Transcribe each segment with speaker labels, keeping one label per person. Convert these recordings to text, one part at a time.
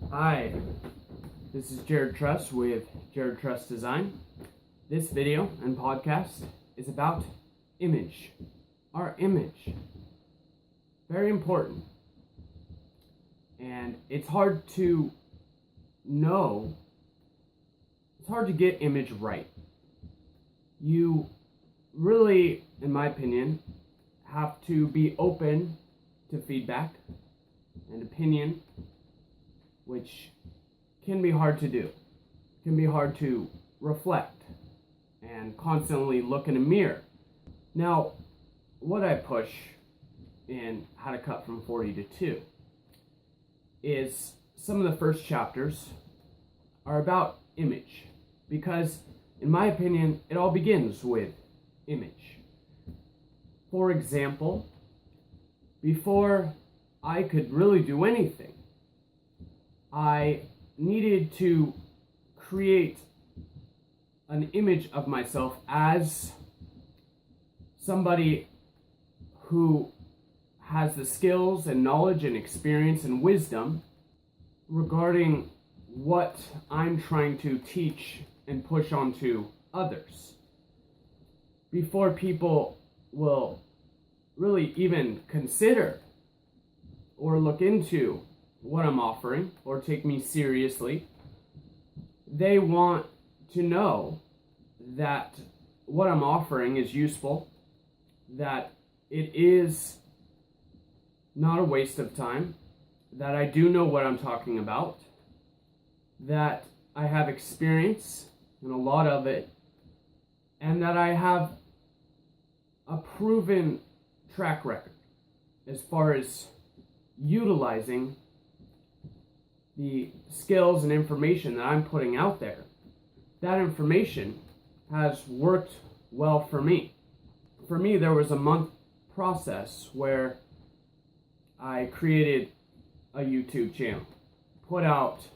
Speaker 1: Hi, this is JaredTrust with JaredTrustDesign. This video and podcast is about image. Our image. Very important. And it's hard to know, it's hard to get image right. You really, in my opinion, have to be open to feedback and opinion, which can be hard to do. It can be hard to reflect and constantly look in a mirror. Now, what I push in How to Cut from 40 to 2 is some of the first chapters are about image, because in my opinion, it all begins with image. For example, before I could really do anything, I needed to create an image of myself as somebody who has the skills and knowledge and experience and wisdom regarding what I'm trying to teach and push onto others. Before people will really even consider or look into what I'm offering or take me seriously, they want to know that what I'm offering is useful, that it is not a waste of time, that I do know what I'm talking about, that I have experience in a lot of it, and that I have a proven track record as far as utilizing the skills and information that I'm putting out there. That information has worked well for me. For me, there was a month process where I created a YouTube channel, put out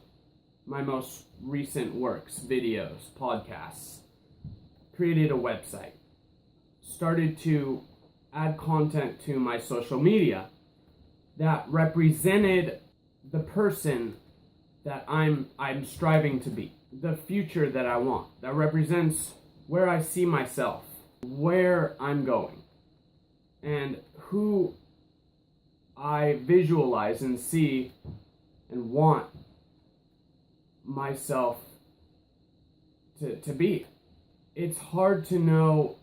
Speaker 1: my most recent works, videos, podcasts, created a website, started to add content to my social media that represented the person that I'm striving to be, the future that I want, that represents where I see myself, where I'm going, and who I visualize and see and want myself to be. It's hard to know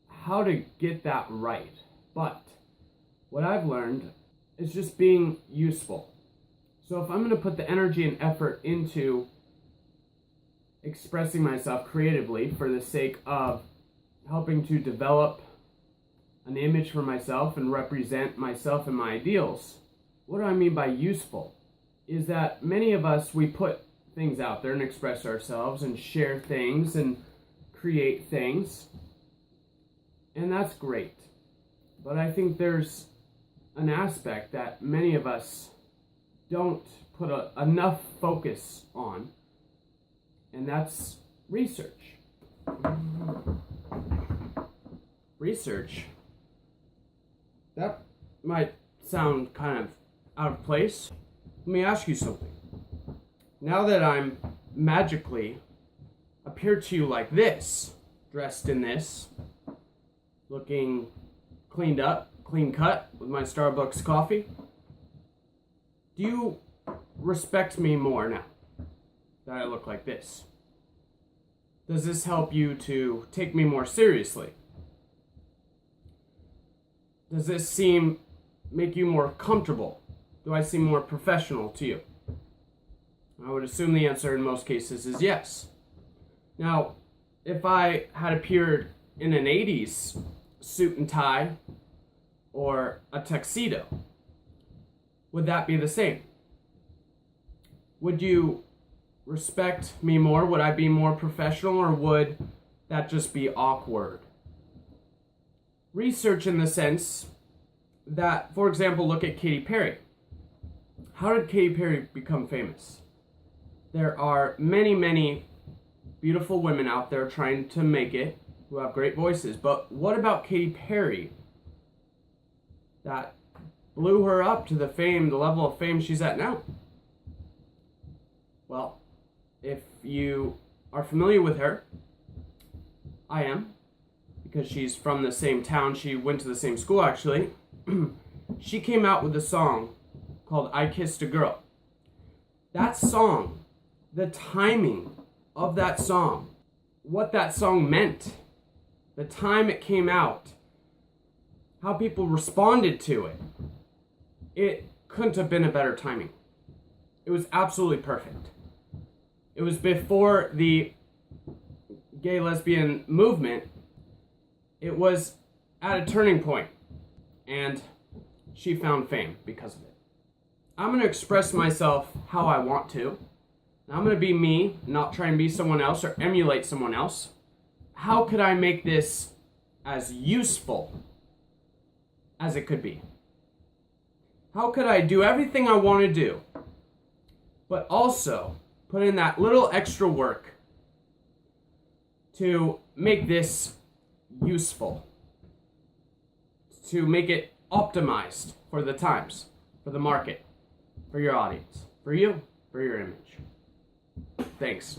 Speaker 1: how to get that right, but what I've learned is just being useful. So if I'm going to put the energy and effort into expressing myself creatively for the sake of helping to develop an image for myself and represent myself and my ideals, what do I mean by useful? Is that many of us, we put things out there and express ourselves and share things and create things, and that's great. But I think there's an aspect that many of us don't put enough focus on, and that's research. Research. That might sound kind of out of place. Let me ask you something. Now that I'm magically appear to you like this, dressed in this, looking cleaned up, clean cut, with my Starbucks coffee, do you respect me more now that I look like this? Does this help you to take me more seriously? Does this make you more comfortable? Do I seem more professional to you? I would assume the answer in most cases is yes. Now, if I had appeared in an 80s suit and tie or a tuxedo, would that be the same? Would you respect me more? Would I be more professional, or would that just be awkward? Research in the sense that, for example, look at Katy Perry. How did Katy Perry become famous? There are many, many beautiful women out there trying to make it who have great voices, but what about Katy Perry that blew her up to the level of fame she's at now? Well, if you are familiar with her, I am, because she's from the same town. She went to the same school, actually. She came out with a song called I Kissed a Girl. That song, the timing of that song, what that song meant, the time it came out, how people responded to it, it couldn't have been a better timing. It was absolutely perfect. It was before the gay lesbian movement. It was at a turning point, and she found fame because of it. I'm going to express myself how I want to. I'm going to be me, not try and be someone else or emulate someone else. How could I make this as useful as it could be? How could I do everything I want to do, but also put in that little extra work to make this useful, to make it optimized for the times, for the market, for your audience, for you, for your image? Thanks.